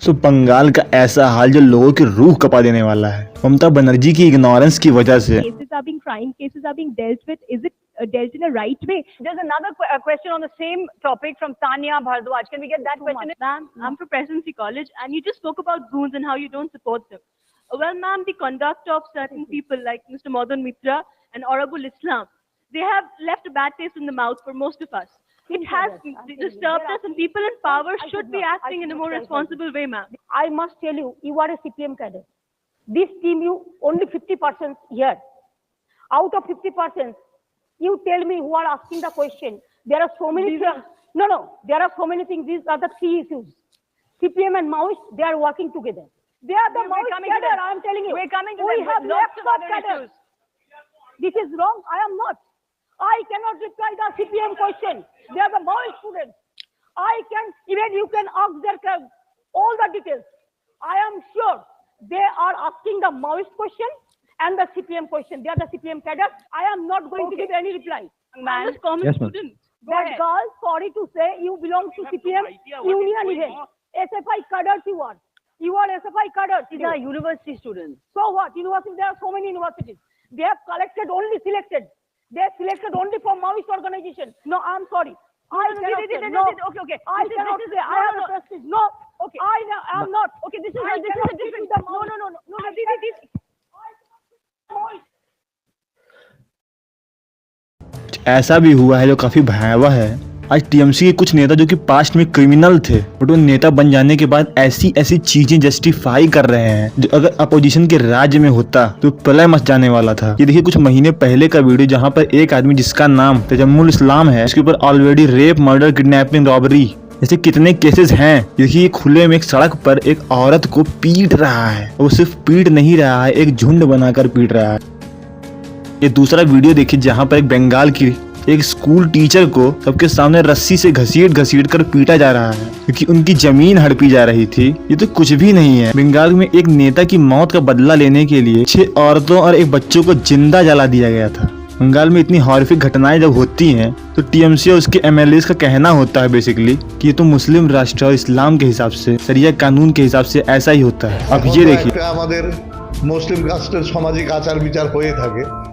सो बंगाल का ऐसा हाल जो लोगों की रूह कपा देने वाला है। ममता बनर्जी की इग्नोरेंस की वजह से crime cases are being dealt with. Is it dealt in a right way? There's another question on the same topic from Tanya Bhardwaj. Can we get that question? Ma'am, I'm from Presidency College, and you just spoke about goons and how you don't support them. Well, ma'am, the conduct of certain people like Mr. Madan Mitra and Orabul Islam, they have left a bad taste in the mouth for most of us. It has disturbed us, and people in power should be acting in a more responsible way, ma'am. I must tell you, you are a CPM cadre. This team, you only 50% here. Out of 50%, you tell me who are asking the question. There are so many things. No, there are so many things. These are the three issues. CPM and Maoist, they are working together. They are the Maoist cadre, I am telling you. We're coming to we them have with lots of other cadre. issues. This is wrong. I am not. I cannot reply the CPM question. They are the Maoist students. Even you can ask their all the details. I am sure they are asking the Maoist question and the CPM question. They are the CPM cadre. I am not going to give any reply. I'm just common student. That girl, sorry to say, you belong to CPM union event. SFI cadres you are. You are SFI cadres. These are university students. So what? University, there are so many universities. They have collected only selected. They have selected only from Maoist organization. No, I'm sorry. Okay. I cannot say. I have a prestige. No. Okay. I am not. Okay, this is a different. No. ऐसा भी हुआ है जो काफी भयावह है। आज TMC के कुछ नेता जो कि पास्ट में क्रिमिनल थे, बट वो नेता बन जाने के बाद ऐसी ऐसी चीजें जस्टिफाई कर रहे हैं जो अगर अपोजिशन के राज्य में होता तो प्रलय मच जाने वाला था। ये देखिए कुछ महीने पहले का वीडियो जहां पर एक आदमी जिसका नाम तजम्मुल इस्लाम है, उसके ऊपर already rape, murder, kidnapping, robbery ऐसे कितने केसेस हैं। देखिए खुले में एक सड़क पर एक औरत को पीट रहा है। वो सिर्फ पीट नहीं रहा है, एक झुंड बनाकर पीट रहा है। ये दूसरा वीडियो देखिए जहां पर एक बंगाल की एक स्कूल टीचर को सबके सामने रस्सी से घसीट कर पीटा जा रहा है क्योंकि उनकी जमीन हड़पी जा रही थी। ये तो कुछ भी नहीं है। बंगाल में एक नेता की मौत का बदला लेने के लिए 6 औरतों और एक बच्चों को जिंदा जला दिया गया था। बंगाल में इतनी हॉरिफिक घटनाएं जब होती हैं तो टीएमसी और उसके एमएलएस का कहना होता है बेसिकली कि ये तो मुस्लिम राष्ट्र और इस्लाम के हिसाब से, शरिया कानून के हिसाब से ऐसा ही होता है। अब ये देखिए मुस्लिम राष्ट्र सामाजिक आचार विचार होए थाके।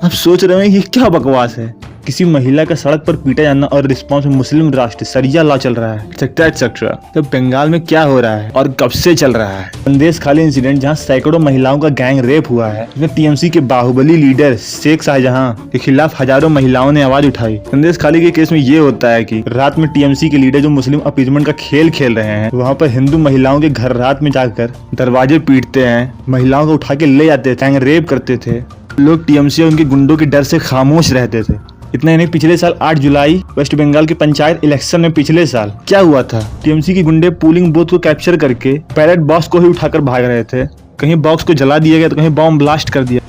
आप सोच रहे हैं ये क्या बकवास है। किसी महिला का सड़क पर पीटा जाना और रिस्पॉन्स में मुस्लिम राष्ट्र सरिया लॉ चल रहा है, एक्सेट्रा। तो बंगाल में क्या हो रहा है और कब से चल रहा है? संदेश खाली इंसिडेंट जहां सैकड़ों महिलाओं का गैंग रेप हुआ है, इसमें टीएमसी के बाहुबली लीडर शेख शाहजहां के खिलाफ हजारों महिलाओं ने आवाज उठाई। संदेश खाली के केस में ये होता है कि रात में टीएमसी के लीडर जो मुस्लिम अपीजमेंट का खेल खेल रहे हैं, वहाँ पर हिंदू महिलाओं के घर रात में जाकर दरवाजे पीटते हैं, महिलाओं को उठा के ले जाते थे, गैंग रेप करते थे। लोग टीएमसी और उनके गुंडों के डर से खामोश रहते थे। इतना ही नहीं, पिछले साल 8 जुलाई वेस्ट बंगाल के पंचायत इलेक्शन में पिछले साल क्या हुआ था, टीएमसी के गुंडे पोलिंग बूथ को कैप्चर करके बैलेट बॉक्स को ही उठाकर भाग रहे थे। कहीं बॉक्स को जला दिया गया तो कहीं बॉम्ब ब्लास्ट कर दिया।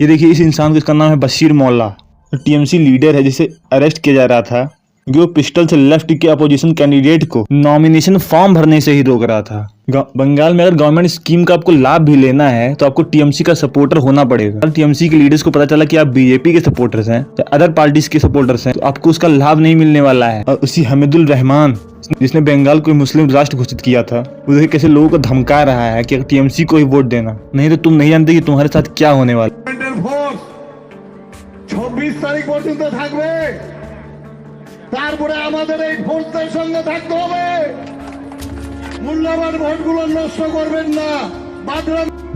ये देखिए इस इंसान को, इसका नाम है बशीर मौला, टीएमसी लीडर है जिसे अरेस्ट किया जा रहा था क्योंकि वो पिस्टल से लेफ्ट के अपोजिशन कैंडिडेट को नॉमिनेशन फॉर्म भरने से ही रोक रहा था। बंगाल में अगर गवर्नमेंट स्कीम का आपको लाभ भी लेना है तो आपको टीएमसी का सपोर्टर होना पड़ेगा। टीएमसी के लीडर्स को पता चला कि आप बीजेपी के सपोर्टर्स हैं या अदर पार्टीज के सपोर्टर्स हैं तो आपको उसका लाभ नहीं मिलने वाला है। और उसी हमीदुल रहमान जिसने बंगाल को मुस्लिम राष्ट्र घोषित किया था, वो कैसे लोगों को धमका रहा है कि टीएमसी को ही वोट देना, नहीं तो तुम नहीं जानते कि तुम्हारे साथ क्या होने वाला। 26 तारीख पर्यন্ত থাকবে, তারপরে আমাদের এই ফোর্সের সঙ্গে থাকতে হবে। মূল্যবান ভোটগুলো নষ্ট করবেন না।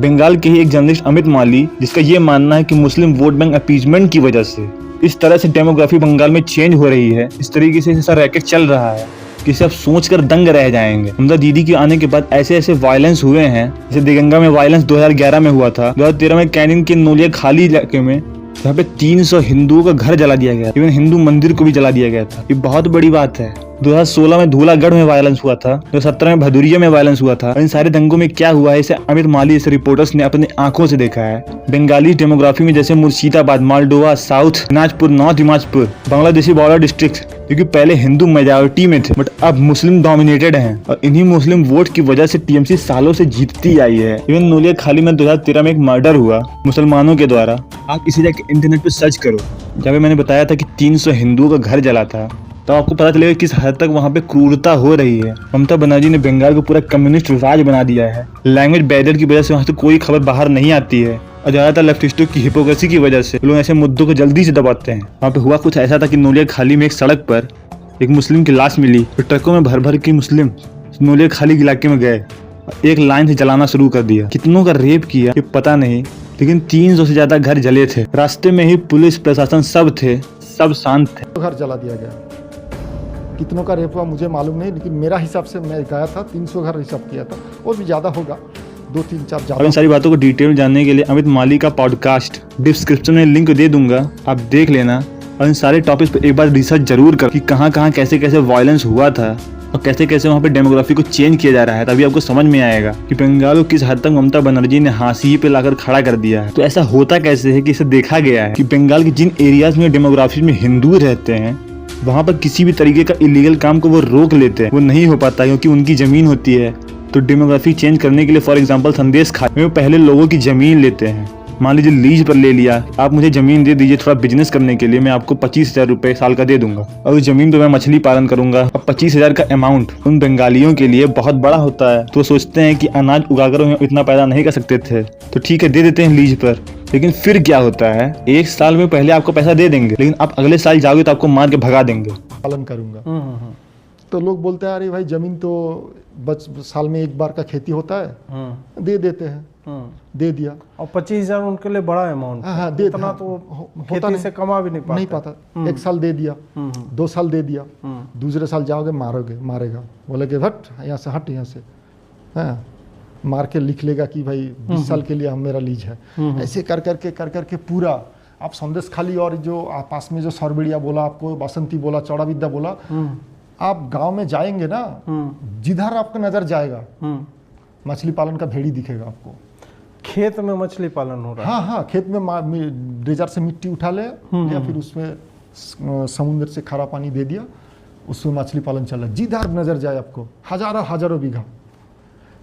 बंगाल के ही एक जर्नलिस्ट अमित माली, जिसका ये मानना है कि मुस्लिम वोट बैंक अपीजमेंट की वजह से इस तरह से डेमोग्राफी बंगाल में चेंज हो रही है, इस तरीके से ऐसा रैकेट चल रहा है कि इसे आप सोचकर दंग रह जाएंगे। ममता दीदी के आने के बाद ऐसे ऐसे वायलेंस हुए हैं, जैसे दिगंगा में वायलेंस 2011 में हुआ था, 2013 में कैनिंग के नोलिया खाली इलाके में यहाँ पे 300 हिंदुओं का घर जला दिया गया, इवन हिंदू मंदिर को भी जला दिया गया था। ये बहुत बड़ी बात है। 2016 में धूलागढ़ में वायलेंस हुआ था, 2017 में भदुरिया में वायलेंस हुआ था। इन सारे दंगों में क्या हुआ है इसे अमित माली जैसे रिपोर्टर्स ने अपनी आंखों से देखा है। बंगाली डेमोग्राफी में जैसे Murshidabad, Moldova, south Dinajpur, north Dinajpur, Bangladeshi border district जो कि पहले हिंदू मेजॉरिटी में थे बट अब मुस्लिम डोमिनेटेड हैं, और इन्हीं मुस्लिम वोट की वजह से टीएमसी सालों से जीतती आई है। इवन नोलिया खाली में 2013 में एक मर्डर हुआ मुसलमानों के द्वारा। आप इसे जाके इंटरनेट पे सर्च करो, जहाँ पे मैंने बताया था कि 300 हिंदुओं का घर जला था। तो आपको पता चलेगा किस हद तक वहाँ पे क्रूरता हो रही है। ममता बनर्जी ने बंगाल को पूरा कम्युनिस्ट राज बना दिया है। लैंग्वेज बैरियर की वजह से वहाँ से कोई खबर बाहर नहीं आती है और ज्यादातर लेफ्टिस्टों की हिपोक्रेसी की वजह से लोग ऐसे मुद्दों को जल्दी से दबाते हैं। वहाँ पे हुआ कुछ ऐसा था कि नोलिया खाली में एक सड़क पर एक मुस्लिम की लाश मिली, तो ट्रकों में भर भर के मुस्लिम नोलिया खाली इलाके में गए, एक लाइन से जलाना शुरू कर दिया। कितनों का रेप किया ये पता नहीं, लेकिन 300 से ज्यादा घर जले थे। रास्ते में ही पुलिस प्रशासन सब थे, सब शांत थे। घर जला दिया गया। कितनों का रेप हुआ मुझे मालूम नहीं, लेकिन मेरा हिसाब से मैं गया था 300 घर हिसाब किया था, और भी ज़्यादा होगा, 2 3 4 और ज़्यादा। इन सारी बातों को डिटेल में जानने के लिए अमित माली का पॉडकास्ट डिस्क्रिप्शन में लिंक दे दूंगा, आप देख लेना। और इन सारे टॉपिक्स पर एक बार रिसर्च जरूर कर कि कहाँ कहाँ कैसे कैसे वायलेंस हुआ था और कैसे कैसे वहाँ पे डेमोग्राफी को चेंज किया जा रहा है। तभी आपको समझ में आएगा कि बंगाल को किस हद तक ममता बनर्जी ने हांसी पे लाकर खड़ा कर दिया है। तो ऐसा होता कैसे है कि इसे देखा गया है कि बंगाल के जिन एरियाज में डेमोग्राफी में हिंदू रहते हैं वहाँ पर किसी भी तरीके का इलीगल काम को वो रोक लेते हैं, वो नहीं हो पाता क्योंकि उनकी जमीन होती है। तो डेमोग्राफी चेंज करने के लिए फॉर एग्जाम्पल संदेश खाते में पहले लोगों की जमीन लेते हैं। मान लीजिए लीज पर ले लिया, आप मुझे जमीन दे दीजिए थोड़ा बिजनेस करने के लिए, मैं आपको 25,000 रुपए साल का दे दूंगा और उस जमीन पे मैं मछली पालन करूंगा। अब 25,000 का अमाउंट उन बंगालियों के लिए बहुत बड़ा होता है, तो सोचते हैं कि अनाज उगाकर हम इतना पैदा नहीं कर सकते थे, तो ठीक है दे देते हैं लीज पर। लेकिन फिर क्या होता है, 1 साल में पहले आपको पैसा दे देंगे, लेकिन आप अगले साल जाओगे तो आपको मार के भगा देंगे। पालन करूंगा। तो लोग बोलते हैं अरे भाई जमीन तो साल में 1 बार का खेती होता है, दे देते हैं, दे दिया। और 25,000 उनके लिए बड़ा अमाउंट। हाँ, दे इतना तो होता खेती से कमा भी नहीं पाता। 1 साल दे दिया, 2 साल दे दिया, दूसरे साल जाओगे मारेगा, बोले कि हट यहाँ से, हट यहाँ से, हाँ मार के लिख लेगा कि भाई 20 साल के लिए हम मेरा लीज है। ऐसे कर करके पूरा आप संदेश खाली और जो पास में जो सरबेड़िया बोला, आपको बासंती बोला, चौड़ा विद्या बोला, आप गांव में जाएंगे ना, जिधर आपका नजर जाएगा मछली पालन का भेड़ी दिखेगा आपको। खेत में मछली पालन हो रहा है। हाँ, खेत में ड्रेजर से मिट्टी उठा ले या फिर उसमें समुद्र से खारा पानी दे दिया, उसमें मछली पालन चल रहा है। जिधर नजर जाए आपको हजारों बीघा।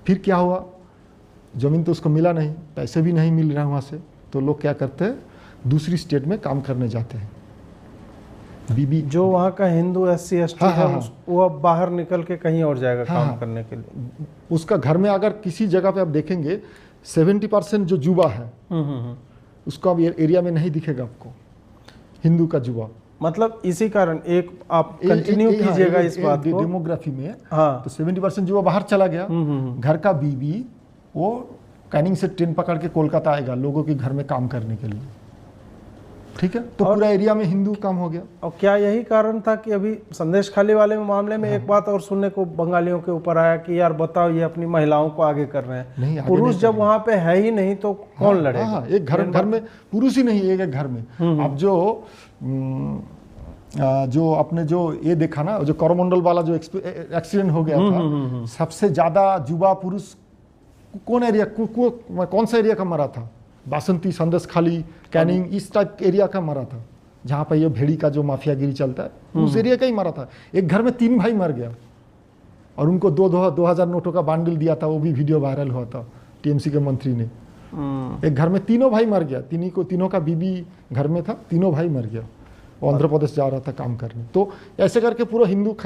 फिर क्या हुआ, जमीन तो उसको मिला नहीं, पैसे भी नहीं मिल रहे वहाँ से, तो लोग क्या करते हैं, दूसरी स्टेट में काम करने जाते हैं। बीबी जो वहाँ का हिंदू SC ST है, वो अब बाहर निकल के कहीं और जाएगा काम करने के लिए। उसका घर में अगर किसी जगह पे आप देखेंगे 70% जो युवा है उसका अब एरिया में नहीं दिखेगा आपको, हिंदू का युवा। मतलब इसी कारण एक आप कंटिन्यू कीजिएगा इस बात को। डेमोग्राफी में हाँ, तो 70% युवा बाहर चला गया। घर का बीबी वो कैनिंग से ट्रेन पकड़ के कोलकाता आएगा लोगों के घर में काम करने के लिए, ठीक है। तो पूरा एरिया में हिंदू काम हो गया। और क्या यही कारण था कि अभी संदेश खाली वाले मामले में एक बात और सुनने को बंगालियों के ऊपर आया कि यार बताओ ये अपनी महिलाओं को आगे कर रहे हैं, पुरुष जब वहाँ पे है ही नहीं तो कौन लड़ेगा। हाँ, एक घर में पुरुष ही नहीं, एक घर में। अब जो आपने जो ये देखा ना, जो करमंडल वाला जो एक्सीडेंट हो गया था, सबसे ज्यादा युवा पुरुष कौन सा एरिया का मरा था, बासंती, संदेश खाली, कैनिंग, इस टाइप एरिया का मरा था, जहाँ पर ये भेड़ी का जो माफियागिरी चलता है उस एरिया का ही मरा था। एक घर में 3 भाई मर गया और उनको 2000 नोटों का बांडल दिया था, वो भी वीडियो वायरल हुआ था TMC के मंत्री ने। एक घर में 3 भाई मर गया, तीनों का बीबी घर में था, 3 भाई मर गया, वो आंध्र प्रदेश जा रहा था काम करने। तो ऐसे करके पूरा हिंदू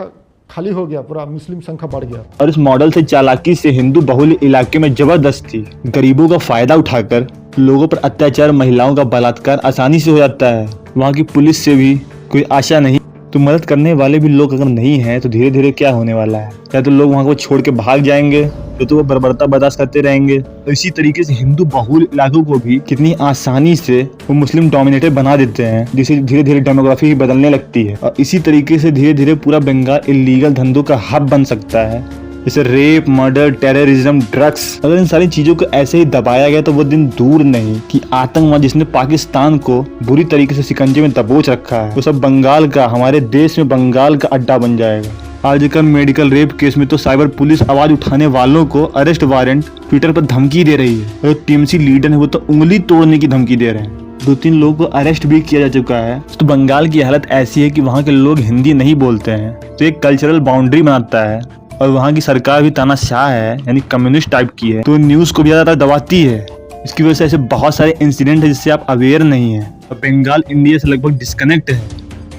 खाली हो गया, पूरा मुस्लिम संख्या बढ़ गया। और इस मॉडल से चालाकी से हिंदू बहुल इलाके में जबरदस्ती गरीबों का फायदा उठाकर लोगों पर अत्याचार, महिलाओं का बलात्कार आसानी से हो जाता है। वहाँ की पुलिस से भी कोई आशा नहीं, तो मदद करने वाले भी लोग अगर नहीं हैं तो धीरे धीरे क्या होने वाला है, या तो लोग वहाँ को छोड़ के भाग जाएंगे, तो वो बर्बरता बर्दाश्त करते रहेंगे। तो इसी तरीके से हिंदू बहुल इलाकों को भी कितनी आसानी से वो मुस्लिम डोमिनेटेड बना देते हैं, जिससे धीरे धीरे डेमोग्राफी बदलने लगती है। और इसी तरीके से धीरे धीरे पूरा बंगाल इलीगल धंधों का हब बन सकता है, जैसे रेप, मर्डर, टेररिज्म, ड्रग्स। अगर इन सारी चीजों को ऐसे ही दबाया गया तो वो दिन दूर नहीं कि आतंकवाद जिसने पाकिस्तान को बुरी तरीके से शिकंजे में दबोच रखा है, वो सब बंगाल का, हमारे देश में बंगाल का अड्डा बन जाएगा। आजकल मेडिकल रेप केस में तो साइबर पुलिस आवाज उठाने वालों को अरेस्ट वारंट ट्विटर पर धमकी दे रही है, और TMC लीडर है वो तो उंगली तोड़ने की धमकी दे रहे हैं। 2-3 लोगों को अरेस्ट भी किया जा चुका है। तो बंगाल की हालत ऐसी है कि वहाँ के लोग हिंदी नहीं बोलते हैं, तो एक कल्चरल बाउंड्री बनाता है। और वहाँ की सरकार भी तानाशाह है, यानी कम्युनिस्ट टाइप की है, तो न्यूज को भी ज्यादातर दबाती है। इसकी वजह से ऐसे बहुत सारे इंसिडेंट है जिससे आप अवेयर नहीं है। और बंगाल इंडिया से लगभग डिस्कनेक्ट है,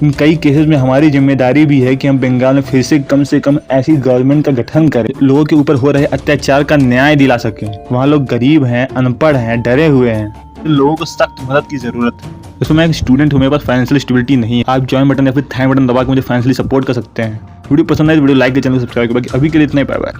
इन कई केसेस में हमारी जिम्मेदारी भी है कि हम बंगाल में फिर से कम ऐसी गवर्नमेंट का गठन करें, लोगों के ऊपर हो रहे अत्याचार का न्याय दिला सकें। वहाँ लोग गरीब हैं, अनपढ़ हैं, डरे हुए हैं, लोगों को सख्त मदद की जरूरत है। उसमें मैं एक स्टूडेंट हूँ, मेरे पास फाइनेंशियल स्टेबिलिटी नहीं है। आप ज्वाइन बटन या फिर थैंक बटन दबा के मुझे फाइनेंशियली सपोर्ट कर सकते हैं। वीडियो पसंद आए तो वीडियो लाइक के चैनल को सब्सक्राइब करें। अभी के लिए इतना ही, बाय बाय।